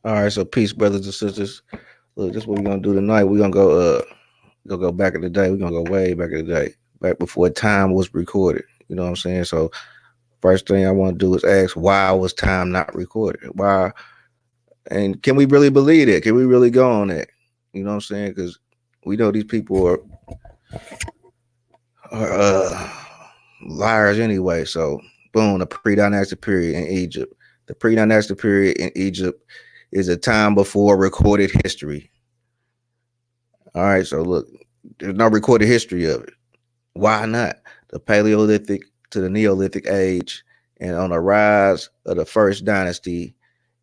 All right, so peace, brothers and sisters. Look, this is what we're gonna do tonight. We're gonna go back in the day. We're gonna go way back in the day, back before time was recorded. You know what I'm saying? So first thing I want to do is ask, why was time not recorded? Why? And can we really believe it? Can we really go on that? You know what I'm saying? Because we know these people are liars anyway. So boom, the pre-dynastic period in Egypt. The pre-dynastic period in Egypt is a time before recorded history. All right, so look, there's no recorded history of it. Why not? The Paleolithic to the Neolithic age, and on the rise of the first dynasty,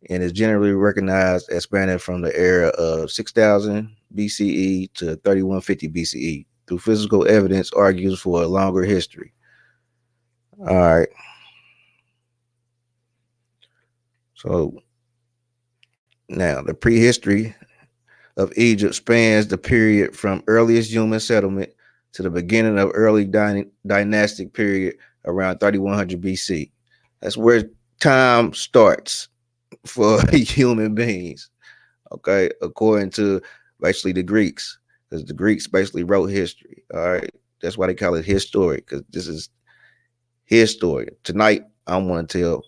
and is generally recognized as spanning from the era of 6000 BCE to 3150 BCE. Through physical evidence, argues for a longer history. All right, so now the prehistory of Egypt spans the period from earliest human settlement to the beginning of early dynastic period around 3100 BC. That's where time starts for human beings. Okay, according to basically the Greeks, because the Greeks basically wrote history. All right, that's why they call it historic, because this is his story. Tonight, I want to tell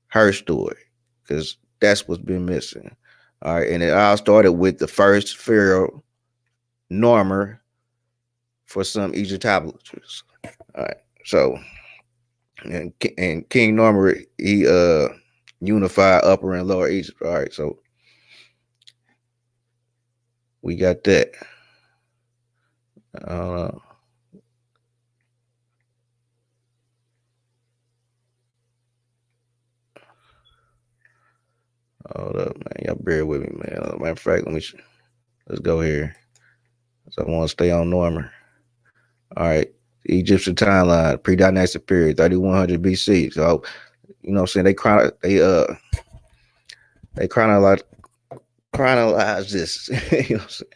her story, because that's what's been missing. All right, and it all started with the first pharaoh, Narmer, for some Egyptologists. All right, so and King Narmer, he unified Upper and Lower Egypt. All right, so we got that. Uh, Hold up, man. Y'all bear with me, man. Matter of fact, let's go here. So I want to stay on Norman. All right, the Egyptian timeline, pre-dynastic period, 3100 BC. So you know what I'm saying, they chronologize this. You know what I'm saying?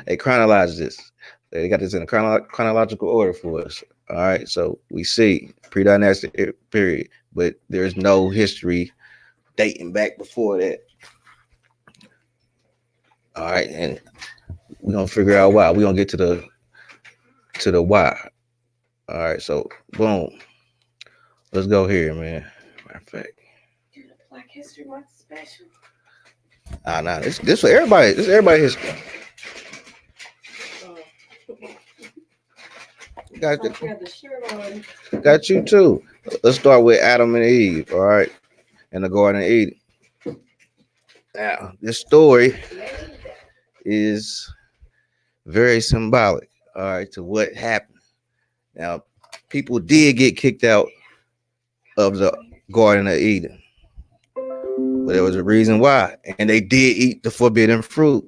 They chronologize this. They got this in a chronological order for us. All right, so we see pre-dynastic period, but there's no history dating back before that. All right, and we're gonna figure out why. We're gonna get to the why. All right, so boom. Let's go here, man. Matter of fact. Black History Month special. Nah, this for everybody. This is everybody history. Got, got you too. Let's start with Adam and Eve, all right, in the Garden of Eden. Now, this story is very symbolic, all right, to what happened. Now, people did get kicked out of the Garden of Eden, but there was a reason why, and they did eat the forbidden fruit.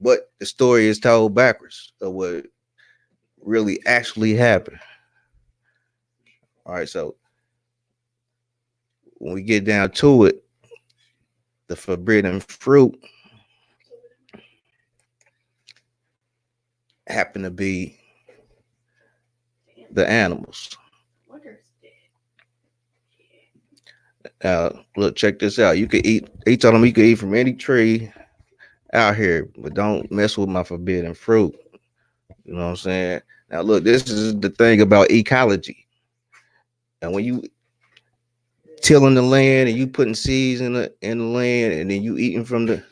But the story is told backwards of what really actually happened. All right, so when we get down to it, the forbidden fruit happened to be the animals. Look, check this out. You could eat. He told them you could eat from any tree out here, but don't mess with my forbidden fruit. You know what I'm saying? Now, look, this is the thing about ecology. And when you tilling the land and you putting seeds in the land, and then you eating from the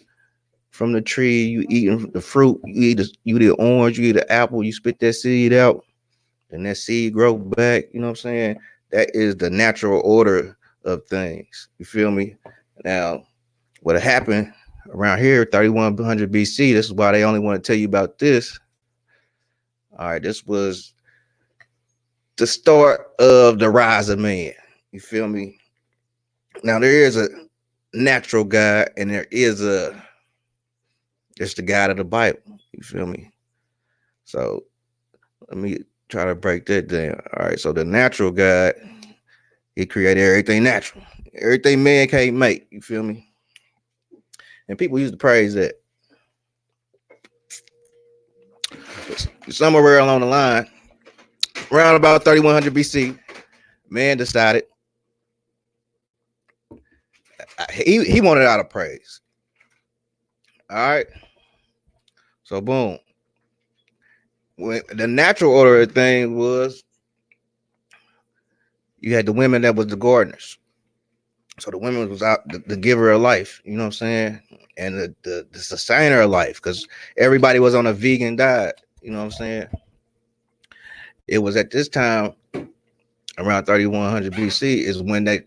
tree, you eating the fruit, you eat the orange, you eat the apple, you spit that seed out, and that seed grow back. You know what I'm saying? That is the natural order of things. You feel me? Now, what happened around here, 3100 BC, this is why they only want to tell you about this. All right, this was the start of the rise of man. You feel me? Now, there is a natural God, and it's the God of the Bible. You feel me? So let me try to break that down. All right, so the natural God, he created everything natural. Everything man can't make. You feel me? And people used to praise that. Somewhere along the line, around about 3100 BC, man decided, He wanted out of praise. All right. So boom. When the natural order of things was you had the women that was the gardeners. So the women was out the giver of life, you know what I'm saying? And the sustainer of life, because everybody was on a vegan diet, you know what I'm saying? It was at this time around 3100 BC is when the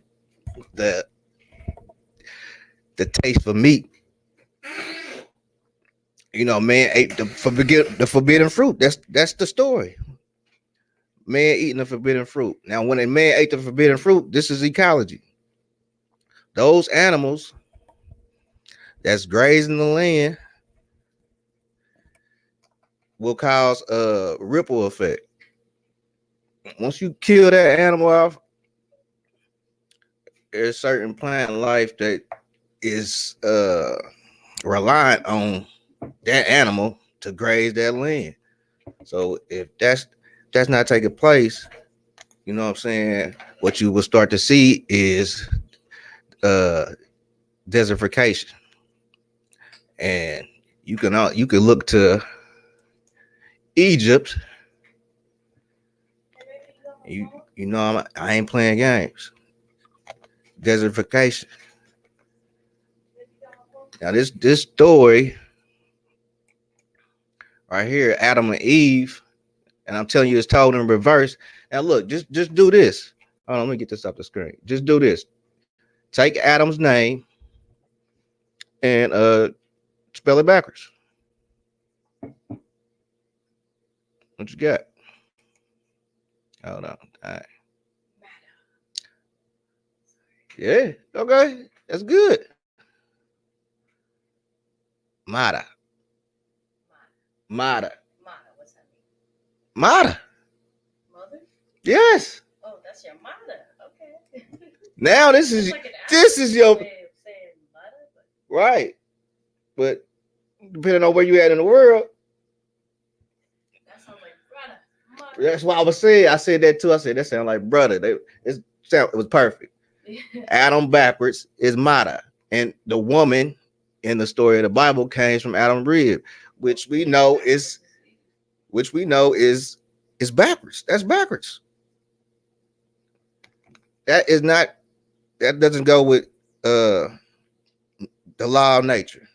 the taste for meat, man ate the forbidden fruit. That's the story. Man eating the forbidden fruit. Now, when a man ate the forbidden fruit, this is ecology. Those animals that's grazing the land will cause a ripple effect. Once you kill that animal off, there's certain plant life that is reliant on that animal to graze that land. So if that's not taking place, you know what I'm saying, what you will start to see is uh desertification. And you can look to Egypt. I ain't playing games. Desertification. Now this story right here, Adam and Eve, and I'm telling you, it's told in reverse. Now look, just do this. Hold on, let me get this off the screen. Just do this. Take Adam's name and spell it backwards. What you got? Hold on. All right. Yeah. Okay. That's good. Mata. Mata. What's that mean? Mata. Mother? Yes. Oh, that's your mother. Okay. Now this is your way of saying mother, but right. But depending on where you at in the world, that sounds like brother. Mother. that's why I was saying. I said that too. I said that sound like brother. It was perfect. Adam backwards is Mata, and the woman in the story of the Bible came from Adam's rib, which we know is backwards. That's backwards. That is not. That doesn't go with the law of nature.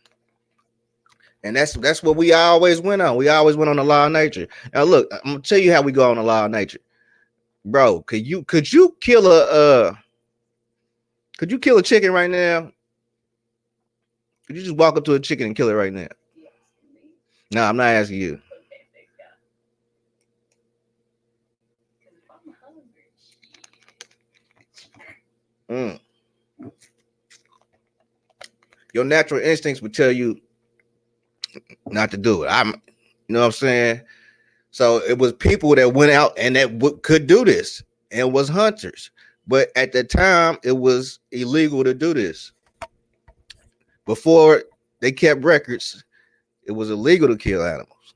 And that's what we always went on. We always went on the law of nature. Now look, I'm gonna tell you how we go on the law of nature, bro. Could you could you kill a chicken right now? Could you just walk up to a chicken and kill it right now? No, I'm not asking you. Mm. Your natural instincts would tell you not to do it. You know what I'm saying? So it was people that went out and that could do this and was hunters. But at the time, it was illegal to do this. Before they kept records, it was illegal to kill animals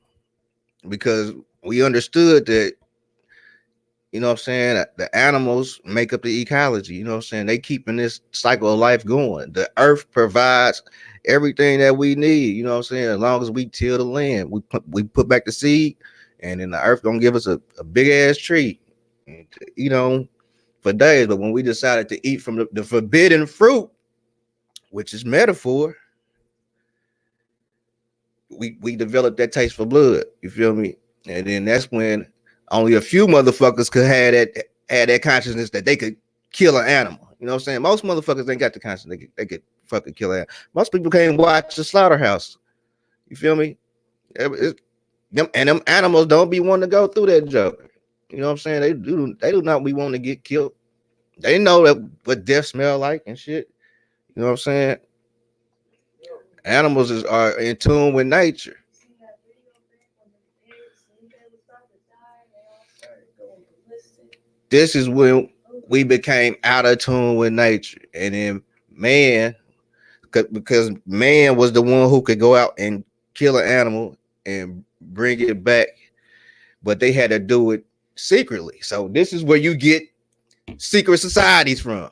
because we understood that, you know what I'm saying, the animals make up the ecology. You know what I'm saying? They keeping this cycle of life going. The earth provides everything that we need. You know what I'm saying? As long as we till the land, we put back the seed, and then the earth gonna give us a big ass tree, you know, for days. But when we decided to eat from the forbidden fruit, which is metaphor, we developed that taste for blood. You feel me? And then that's when only a few motherfuckers could have that consciousness that they could kill an animal. You know what I'm saying? Most motherfuckers ain't got the consciousness they could fucking kill an animal. Most people can't watch the slaughterhouse. You feel me? Them animals don't be wanting to go through that joke. You know what I'm saying? They do not be wanting to get killed. They know that what death smell like and shit. You know what I'm saying? Animals are in tune with nature. This is when we became out of tune with nature, and then man, because man was the one who could go out and kill an animal and bring it back, but they had to do it secretly. So this is where you get secret societies from.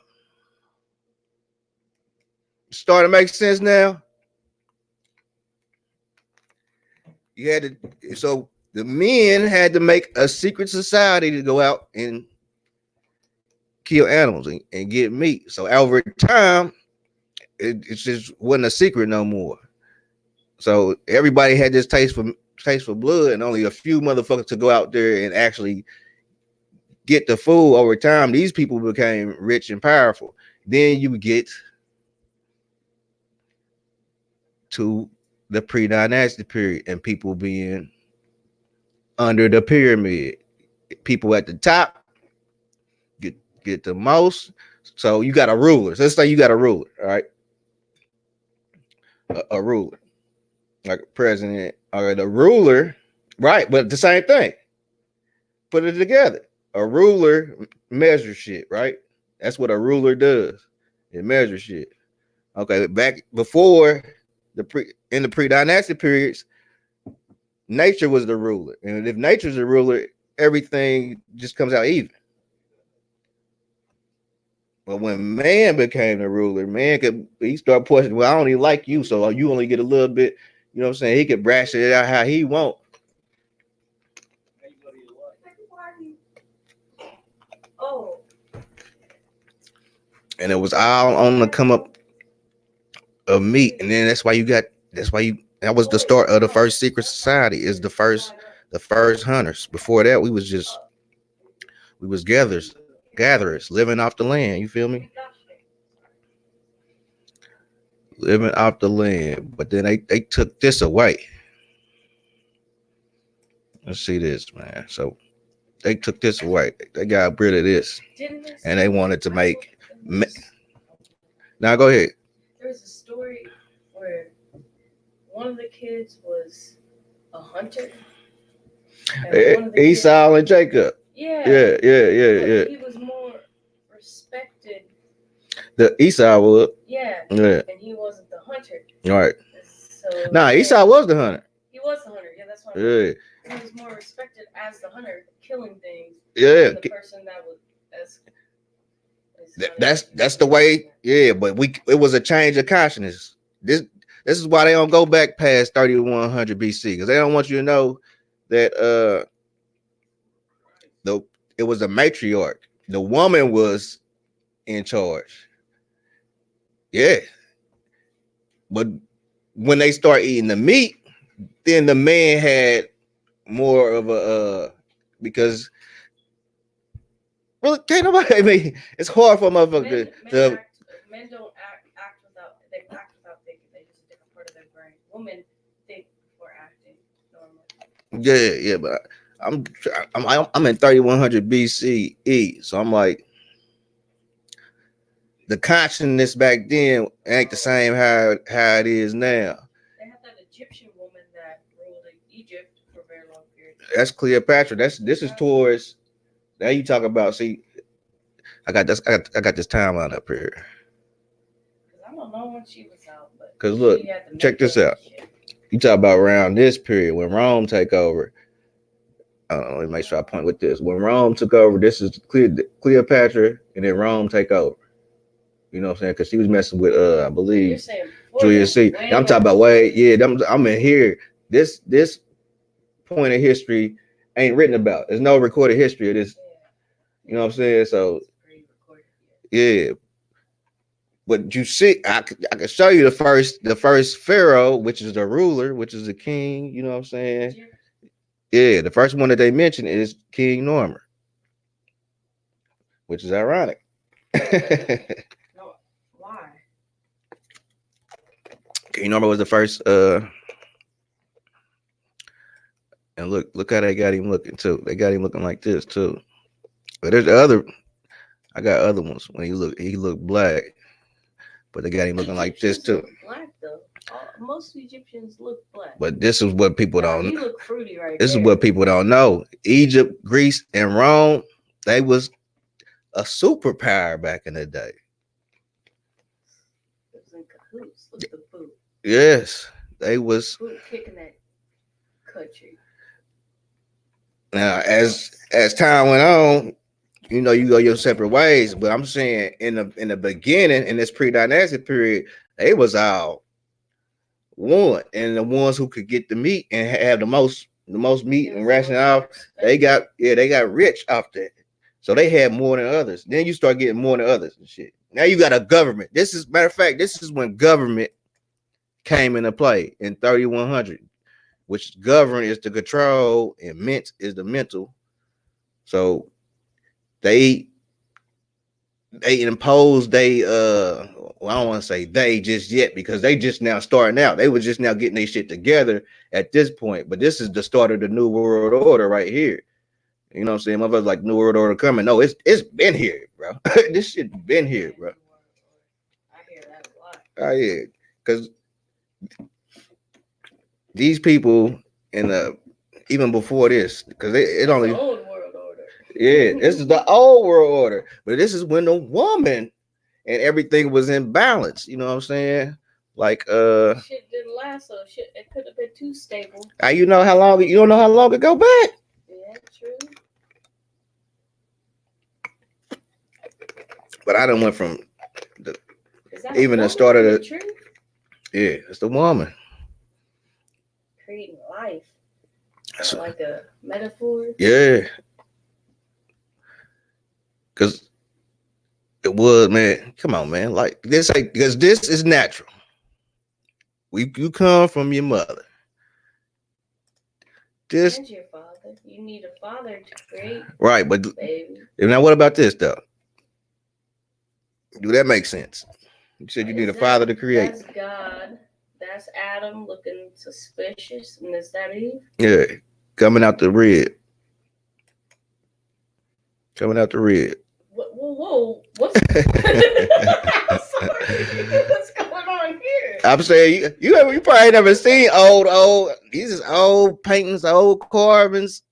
Starting to make sense now. You had to, so the men had to make a secret society to go out and kill animals and get meat. So over time, it just wasn't a secret no more. So everybody had this taste for blood, and only a few motherfuckers to go out there and actually get the food. Over time, these people became rich and powerful. Then you get to the pre-dynastic period and people being under the pyramid. People at the top get the most. So you got a ruler. So let's say you got a ruler, all right? A ruler, like a president or the ruler, right? But the same thing. Put it together. A ruler measures shit, right? That's what a ruler does. It measures shit. Okay, back before the pre-dynastic periods, nature was the ruler, and if nature's the ruler, everything just comes out even. But when man became the ruler, man could he start pushing. Well, I don't even like you, so you only get a little bit. You know what I'm saying? He could brash it out how he want. Oh, And it was all on the come up of meat, and then that was the start of the first secret society. Is the first hunters. Before that, we was gatherers living off the land. You feel me? Living off the land. But then they took this away. Let's see this, man. So they took this away. They got rid of this, and they wanted to make. Now go ahead. there was a story where one of the kids was a hunter. And one of the kids, Esau and Jacob. yeah, Yeah. he was more respected. The Esau was. Yeah, Yeah. and he wasn't the hunter. All right. So Nah, Esau was the hunter. he was the hunter. Yeah, that's what I Yeah. mean. He was more respected as the hunter, killing things. Yeah. Than the person that was as That's the way. Yeah, but it was a change of consciousness. This is why they don't go back past 3100 BC, because they don't want you to know that it was a matriarch. The woman was in charge. Yeah. But when they start eating the meat, then the man had more of a because well, can't nobody. I mean, it's hard for a motherfucker men don't act without they act without thinking. They use a different part of their brain. Women think before acting normally. Yeah, but I'm in 3100 BCE, so I'm like the consciousness back then ain't the same how it is now. They have that Egyptian woman that ruled Egypt for a very long period. That's Cleopatra. This is towards. Now you talk about. See, I got this timeline up here. I don't know when she was out, but because look, check this out. You talk about around this period when Rome take over. Let me make sure I point with this. When Rome took over, this is Cleopatra, and then Rome take over. You know what I'm saying? Because she was messing with, I believe, Julius C. I'm talking about I'm in here. This point of history ain't written about. There's no recorded history of this. You know what I'm saying? So, yeah. But you see, I can show you the first pharaoh, which is the ruler, which is the king. You know what I'm saying? Yeah, the first one that they mentioned is King Norman, which is ironic. No, why? King Norman was the first. And look how they got him looking too. They got him looking like this too. But there's I got other ones when he looked black, but they got him looking like this too. Black though. Most Egyptians look black. But this is what people don't. He look fruity right This there. is what people don't know. Egypt, Greece, and Rome, they was a superpower back in the day. It was in cahoots with the food. Yes, they was food kicking that country. Now, as time went on, you know, you go your separate ways. But I'm saying in the beginning, in this pre-dynastic period, They was all one, and the ones who could get the meat and have the most meat and ration off, they got rich off that. So they had more than others. Then you start getting more than others and shit. Now you got a government. This is matter of fact, this is when government came into play in 3100, which govern is the control and mint is the mental. So they imposed well, I don't want to say they just yet because they just now starting out. They were just now getting their shit together at this point. But this is the start of the new world order right here. You know what I'm saying? Motherfuckers like new world order coming. No, it's been here, bro. This shit been here, bro. I hear that a lot. Oh yeah, because these people in the even before this, because it only the old world order. Yeah, this is the old world order, but this is when the woman and everything was in balance. You know what I'm saying? Like shit didn't last, so shit it could have been too stable. You know how long? You don't know how long it go back? Yeah, true. But I done went from even the start of the truth? Yeah, it's the woman creating life. Like a metaphor. Yeah, because it was, man. Come on, man. Like this, because this is natural. You come from your mother. This and your father. You need a father to create. Right, but baby. Now what about this though? Do that make sense? You said you need a father to create. That's God. That's Adam looking suspicious, and is that Eve? Yeah, coming out the rib. Coming out the rib. Whoa. What's I'm sorry. What's going on here? I'm saying you probably never seen old these is old paintings, old carvings.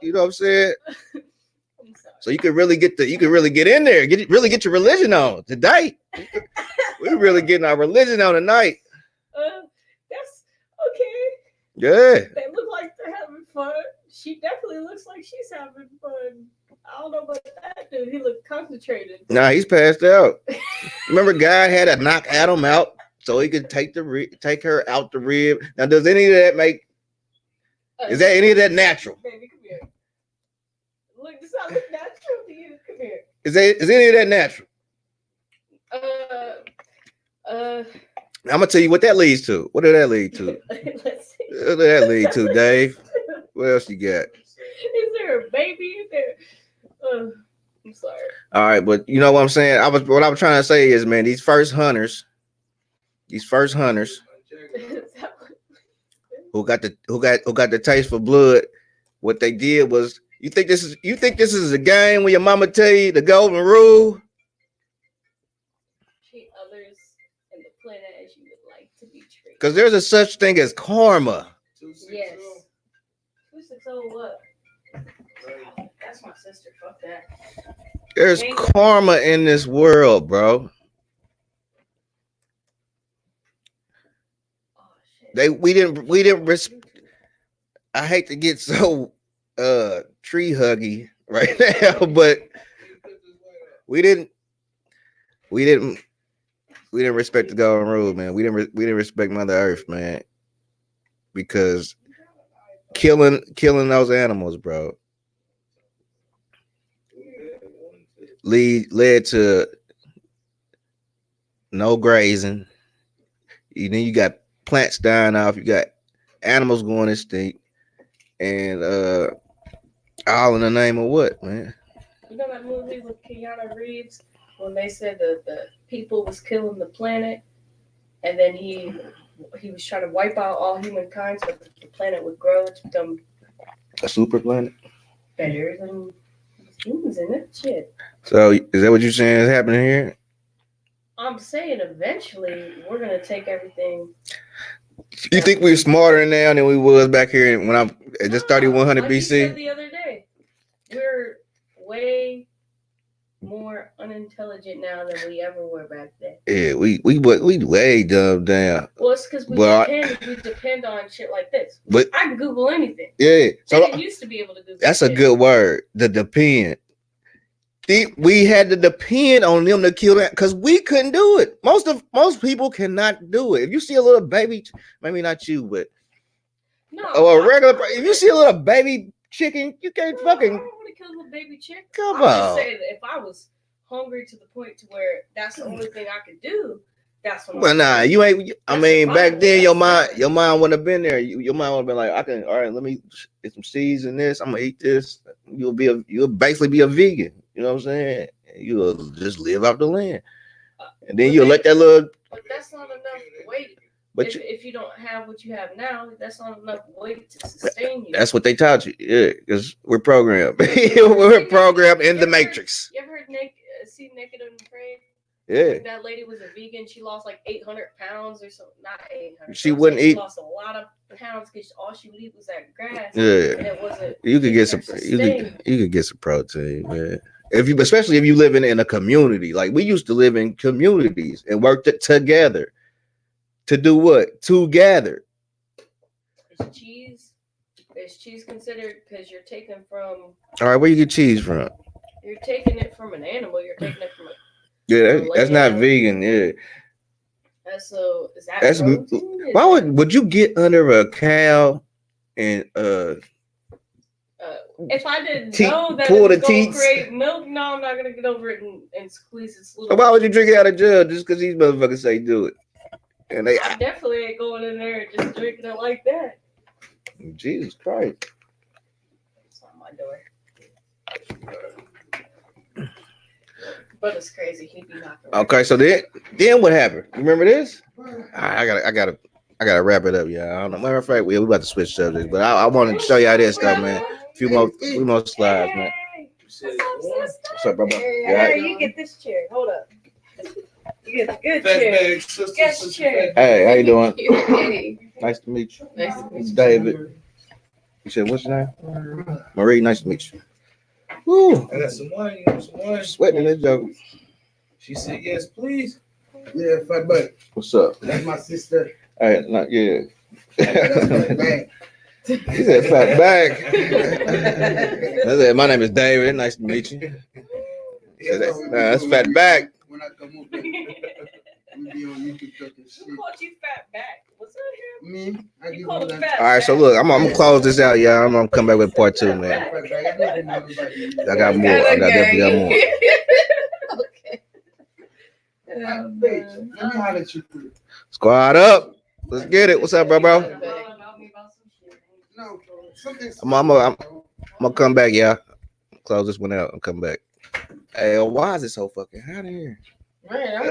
You know what I'm saying? I'm sorry. So you can really get in there, really get your religion on today. We're really getting our religion on tonight. That's okay. Yeah. They look like they're having fun. She definitely looks like she's having fun. I don't know about that dude. He looked concentrated. Nah, he's passed out. Remember, God had to knock Adam out so he could take her out the rib. Now, does any of that make? Is that any of that natural? Baby, come here. Look, does that look natural to you? Come here. Is any of that natural? I'm gonna tell you what that leads to. What did that lead to? Let's see. What did that lead to, Dave? What else you got? Is there a baby in there? I'm sorry. All right, but you know what I'm saying? What I was trying to say is, man, these first hunters who got the taste for blood, what they did was, you think this is a game when your mama tell you the golden rule? Treat others and the planet as you would like to be treated. Because there's a such thing as karma. Yes. 260 what? That's my sister. Fuck that. There's karma in this world, bro. Oh, shit. We didn't I hate to get so tree huggy right now, but we didn't respect the golden rule, man. We didn't respect Mother Earth, man, because killing those animals, bro, led to no grazing. Then you got plants dying off. You got animals going extinct, and all in the name of what, man? You know that movie with Keanu Reeves when they said that the people was killing the planet, and then he was trying to wipe out all humankind so the planet would grow to become a super planet better than humans in it. Shit. So is that what you're saying is happening here? I'm saying eventually we're gonna take everything. You think we're smarter now than we was back here when I'm at just 3100 like BC? You said the other day, we're way more unintelligent now than we ever were back then. Yeah, we way dumbed down. Well, it's because we depend on shit like this. But I can Google anything. Yeah, so they didn't used to be able to Google. That's shit. A good word. The depend. we had to depend on them to kill that because we couldn't do it. Most people cannot do it. If you see a little baby, maybe not you, but No, a regular. If you see a little baby chicken, you can't I fucking. don't want to kill a little baby chicken. Come I'm just on. saying that if I was hungry to the point to where that's the only thing I could do, that's what. Well, nah, you ain't. I That's mean, back survival. then, That's your mind wouldn't have been there. Your mind would have been like, I can. All right, let me get some seeds in this. I'm gonna eat this. You'll basically be a vegan. You know what I'm saying? You'll just live off the land, and then you'll let that little. But that's not enough weight. But if you don't have what you have now, that's not enough weight to sustain you. That's what they taught you. Yeah, because we're programmed. We're programmed in the matrix. You ever heard see Naked and Afraid? Yeah. Like that lady was a vegan. She lost like 800 pounds or something. Not 800. She wouldn't eat. She lost a lot of pounds because all she would eat was that grass. Yeah. And it wasn't. You could get some. You could get some protein, man. Especially if you living in a community. Like we used to live in communities and work together. To do what? To gather. Is cheese considered because you're taking from? All right, where you get cheese from? You're taking it from an animal. You're taking it from a. Yeah, that's not vegan. Yeah. Is that protein? Why would you get under a cow and if I didn't know that it was going to create milk, no, I'm not going to get over it and squeeze its little. Why would you drink it out of jug just because these motherfuckers say do it? And I definitely ain't going in there and just drinking it like that. Jesus Christ. It's on my door. But it's crazy. He'd be knocking. Okay, so then what happened? You remember this? I gotta wrap it up, y'all. I don't know. Matter of fact, we about to switch subjects, but I want to show y'all this stuff, man. A few more slides, man. What's up, brother? Yeah, you get this chair. Hold up. You get a good chair. Guest chair. Hey, how you doing? Nice to meet you. Nice to meet you. It's David. You said what's your name? Marie. Nice to meet you. Woo. I got some wine. You want some wine? Sweating this joke. She said yes, please. Yeah, fat butt. What's up? That's my sister. Hey, not yeah. That's my bag. He said fat bag. I said, my name is David. Nice to meet you. That's fat bag. When I come up, we be on YouTube talking shit. Who called you fat back? What's up here? Me, I You give call you him that. fat. All right, so look, I'm gonna close this out, y'all. I'm gonna come back with part 2, man. Fat bag. I never know nobody. I got more. I definitely got more. Okay. Bitch, let me holler at you quick. Squad up. Let's get it. What's up, bro? No, something. I'm gonna come back, y'all. Close this one out and come back. Hey, why is it so fucking hot in here? Man,